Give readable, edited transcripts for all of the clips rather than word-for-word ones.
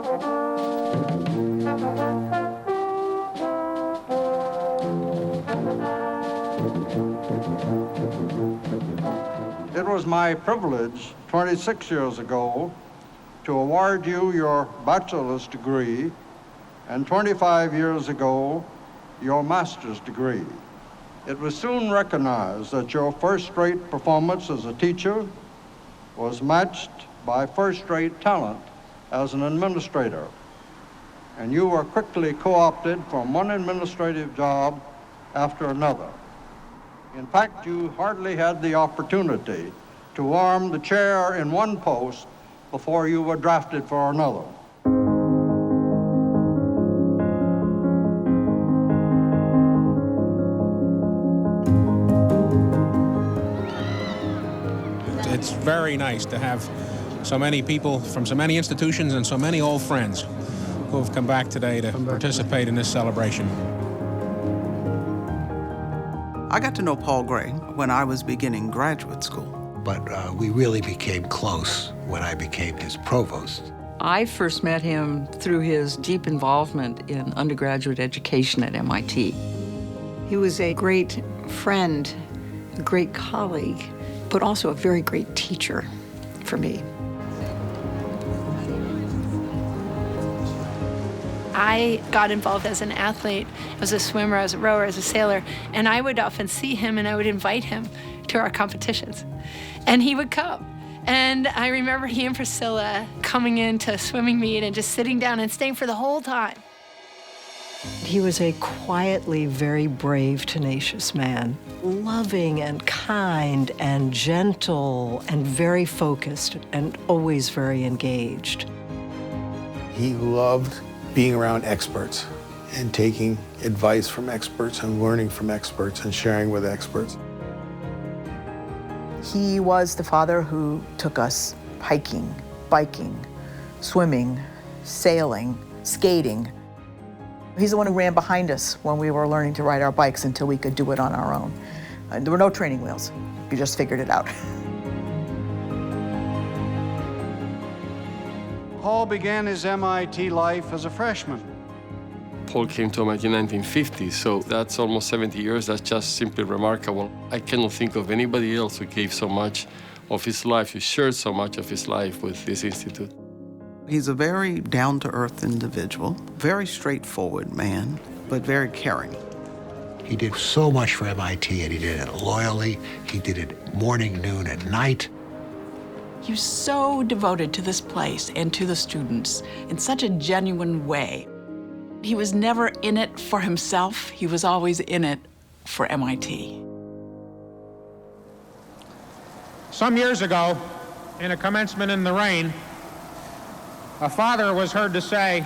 It was my privilege 26 years ago to award you your bachelor's degree and 25 years ago your master's degree. It was soon recognized that your first-rate performance as a teacher was matched by first-rate talent as an administrator, and you were quickly co-opted from one administrative job after another. In fact, you hardly had the opportunity to warm the chair in one post before you were drafted for another. It's very nice to have so many people from so many institutions and so many old friends who have come back today to participate in this celebration. I got to know Paul Gray when I was beginning graduate school. But we really became close when I became his provost. I first met him through his deep involvement in undergraduate education at MIT. He was a great friend, a great colleague, but also a very great teacher for me. I got involved as an athlete, as a swimmer, as a rower, as a sailor, and I would often see him and I would invite him to our competitions. And he would come. And I remember he and Priscilla coming into a swimming meet and just sitting down and staying for the whole time. He was a quietly very brave, tenacious man, loving and kind and gentle and very focused and always very engaged. He loved being around experts and taking advice from experts and learning from experts and sharing with experts. He was the father who took us hiking, biking, swimming, sailing, skating. He's the one who ran behind us when we were learning to ride our bikes until we could do it on our own. And there were no training wheels. You just figured it out. Paul began his MIT life as a freshman. Paul came to MIT in 1950, so that's almost 70 years. That's just simply remarkable. I cannot think of anybody else who gave so much of his life, who shared so much of his life with this institute. He's a very down-to-earth individual, very straightforward man, but very caring. He did so much for MIT, and he did it loyally. He did it morning, noon, and night. He was so devoted to this place and to the students in such a genuine way. He was never in it for himself. He was always in it for MIT. Some years ago, in a commencement in the rain, a father was heard to say,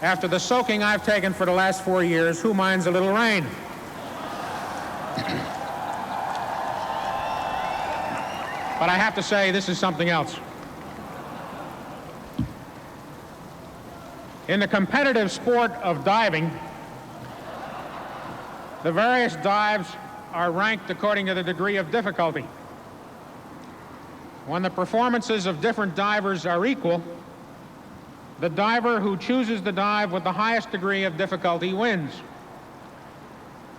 "After the soaking I've taken for the last 4 years, who minds a little rain?" But I have to say, this is something else. In the competitive sport of diving, the various dives are ranked according to the degree of difficulty. When the performances of different divers are equal, the diver who chooses the dive with the highest degree of difficulty wins.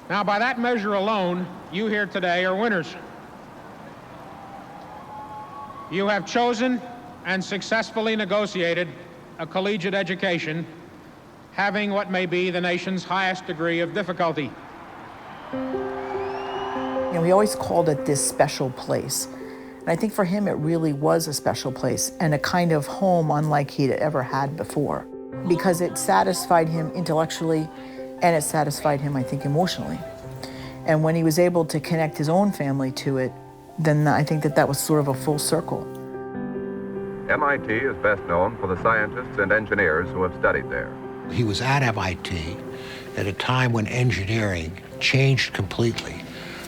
Now, by that measure alone, you here today are winners. You have chosen and successfully negotiated a collegiate education having what may be the nation's highest degree of difficulty. You know, we always called it this special place. And I think for him, it really was a special place and a kind of home unlike he'd ever had before, because it satisfied him intellectually and it satisfied him, I think, emotionally. And when he was able to connect his own family to it, then I think that was sort of a full circle. MIT is best known for the scientists and engineers who have studied there. He was at MIT at a time when engineering changed completely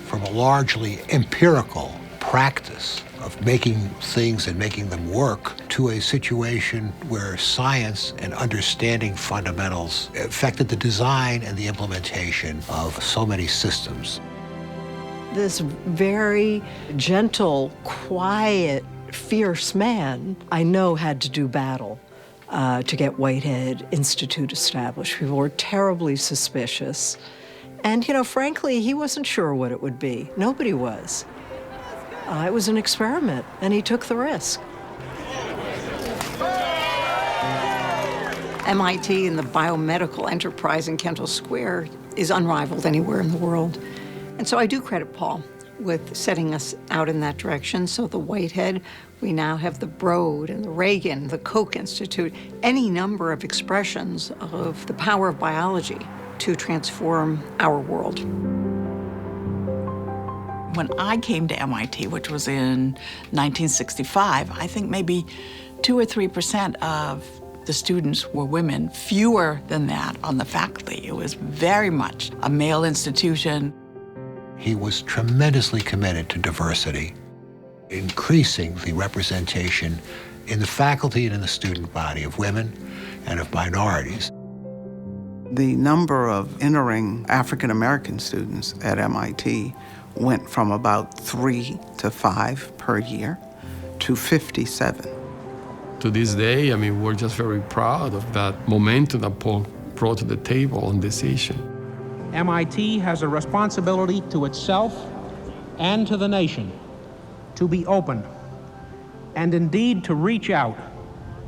from a largely empirical practice of making things and making them work to a situation where science and understanding fundamentals affected the design and the implementation of so many systems. This very gentle, quiet, fierce man, I know had to do battle to get Whitehead Institute established. People were terribly suspicious. And, frankly, he wasn't sure what it would be. Nobody was. It was an experiment, and he took the risk. MIT and the biomedical enterprise in Kendall Square is unrivaled anywhere in the world. And so I do credit Paul with setting us out in that direction. So the Whitehead, we now have the Broad and the Reagan, the Koch Institute, any number of expressions of the power of biology to transform our world. When I came to MIT, which was in 1965, I think maybe 2 or 3% of the students were women, fewer than that on the faculty. It was very much a male institution. He was tremendously committed to diversity, increasing the representation in the faculty and in the student body of women and of minorities. The number of entering African American students at MIT went from about 3 to 5 per year to 57. To this day, we're just very proud of that momentum that Paul brought to the table on this issue. MIT has a responsibility to itself and to the nation to be open and indeed to reach out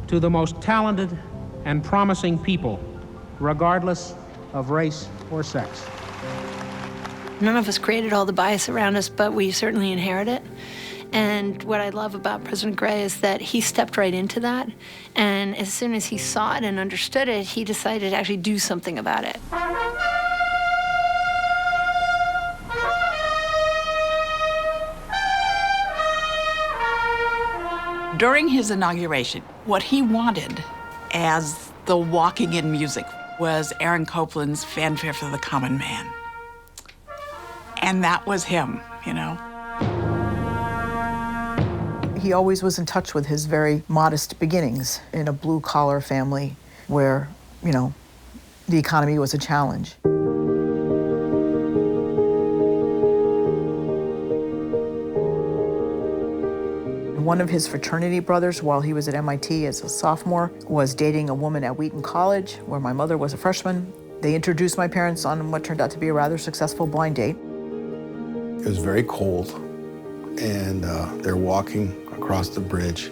to the most talented and promising people, regardless of race or sex. None of us created all the bias around us, but we certainly inherit it. And what I love about President Gray is that he stepped right into that. And as soon as he saw it and understood it, he decided to actually do something about it. During his inauguration, what he wanted as the walking in music was Aaron Copland's Fanfare for the Common Man. And that was him, He always was in touch with his very modest beginnings in a blue-collar family where, the economy was a challenge. One of his fraternity brothers, while he was at MIT as a sophomore, was dating a woman at Wheaton College, where my mother was a freshman. They introduced my parents on what turned out to be a rather successful blind date. It was very cold, and they're walking across the bridge,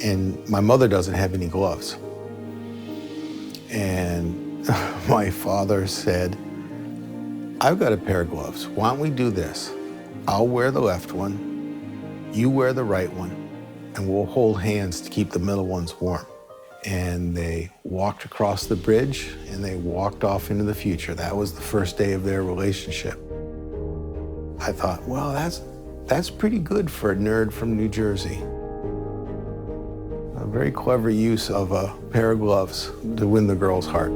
and my mother doesn't have any gloves. And my father said, I've got a pair of gloves. Why don't we do this? I'll wear the left one, you wear the right one, and we'll hold hands to keep the middle ones warm. And they walked across the bridge, and they walked off into the future. That was the first day of their relationship. I thought, well, that's pretty good for a nerd from New Jersey. A very clever use of a pair of gloves to win the girl's heart.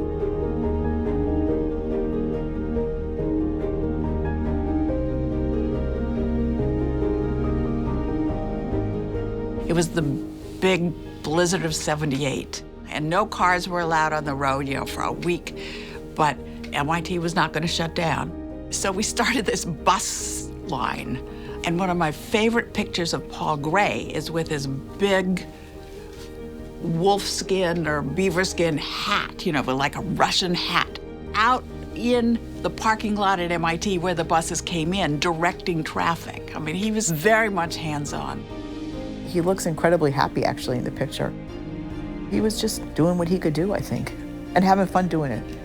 It was the big blizzard of '78, and no cars were allowed on the road, for a week. But MIT was not going to shut down. So we started this bus line. And one of my favorite pictures of Paul Gray is with his big wolfskin or beaverskin hat, like a Russian hat, out in the parking lot at MIT where the buses came in, directing traffic. He was very much hands-on. He looks incredibly happy, actually, in the picture. He was just doing what he could do, I think, and having fun doing it.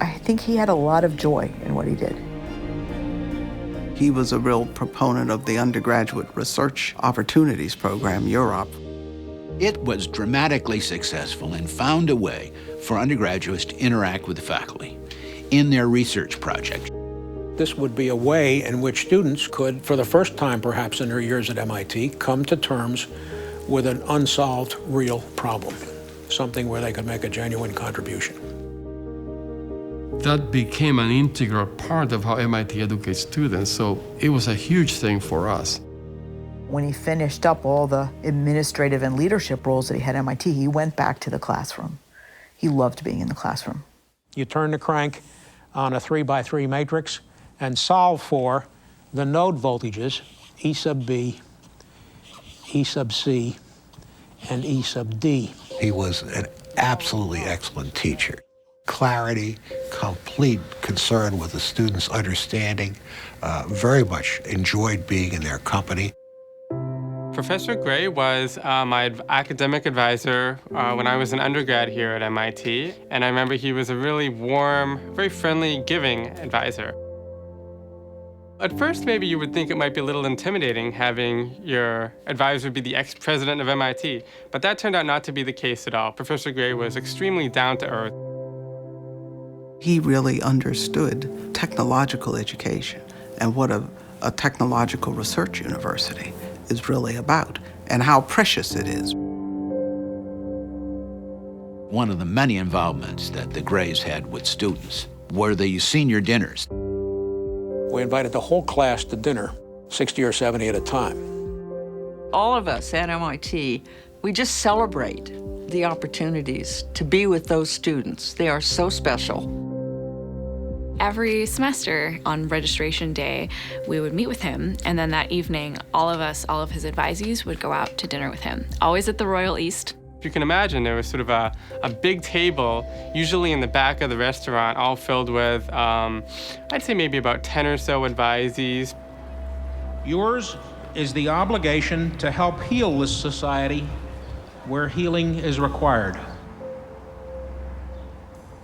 I think he had a lot of joy in what he did. He was a real proponent of the Undergraduate Research Opportunities Program, UROP. It was dramatically successful and found a way for undergraduates to interact with the faculty in their research project. This would be a way in which students could, for the first time perhaps in their years at MIT, come to terms with an unsolved real problem, something where they could make a genuine contribution. That became an integral part of how MIT educates students, so it was a huge thing for us. When he finished up all the administrative and leadership roles that he had at MIT, he went back to the classroom. He loved being in the classroom. You turn the crank on a 3x3 matrix and solve for the node voltages E sub B, E sub C, and E sub D. He was an absolutely excellent teacher. Clarity, complete concern with the students' understanding, very much enjoyed being in their company. Professor Gray was my academic advisor when I was an undergrad here at MIT, and I remember he was a really warm, very friendly, giving advisor. At first, maybe you would think it might be a little intimidating having your advisor be the ex-president of MIT, but that turned out not to be the case at all. Professor Gray was extremely down-to-earth. He really understood technological education and what a technological research university is really about and how precious it is. One of the many involvements that the Grays had with students were the senior dinners. We invited the whole class to dinner, 60 or 70 at a time. All of us at MIT, we just celebrate the opportunities to be with those students. They are so special. Every semester on registration day, we would meet with him, and then that evening, all of his advisees would go out to dinner with him, always at the Royal East. If you can imagine, there was sort of a big table, usually in the back of the restaurant, all filled with, I'd say maybe about 10 or so advisees. Yours is the obligation to help heal this society where healing is required,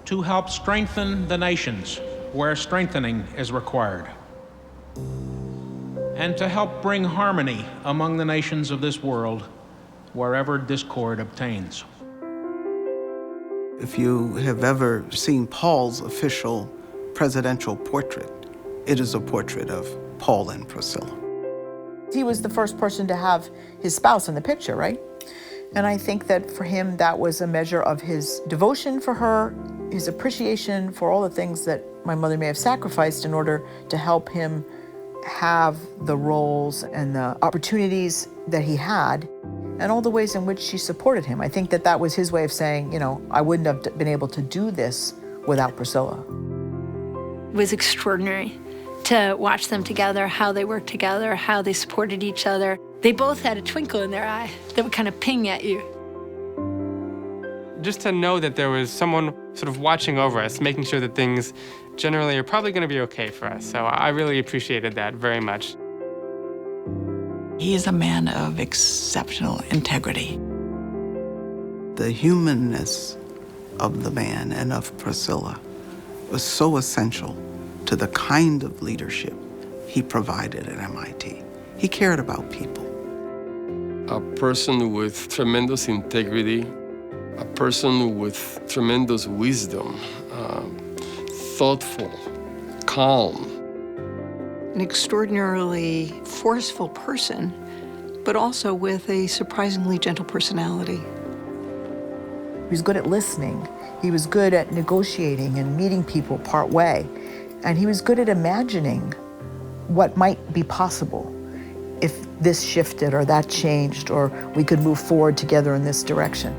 to help strengthen the nations where strengthening is required, and to help bring harmony among the nations of this world wherever discord obtains. If you have ever seen Paul's official presidential portrait, it is a portrait of Paul and Priscilla. He was the first person to have his spouse in the picture, right? And I think that for him, that was a measure of his devotion for her, his appreciation for all the things that my mother may have sacrificed in order to help him have the roles and the opportunities that he had, and all the ways in which she supported him. I think that that was his way of saying, you know, I wouldn't have been able to do this without Priscilla. It was extraordinary to watch them together, how they worked together, how they supported each other. They both had a twinkle in their eye that would kind of ping at you. Just to know that there was someone sort of watching over us, making sure that things generally are probably going to be okay for us. So I really appreciated that very much. He is a man of exceptional integrity. The humanness of the man and of Priscilla was so essential to the kind of leadership he provided at MIT. He cared about people. A person with tremendous integrity, a person with tremendous wisdom, thoughtful, calm. An extraordinarily forceful person, but also with a surprisingly gentle personality. He was good at listening. He was good at negotiating and meeting people part way. And he was good at imagining what might be possible if this shifted or that changed or we could move forward together in this direction.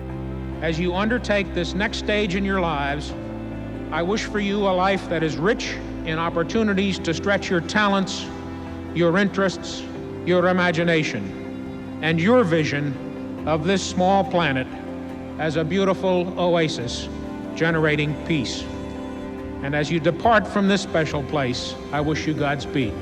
As you undertake this next stage in your lives, I wish for you a life that is rich in opportunities to stretch your talents, your interests, your imagination, and your vision of this small planet as a beautiful oasis generating peace. And as you depart from this special place, I wish you Godspeed.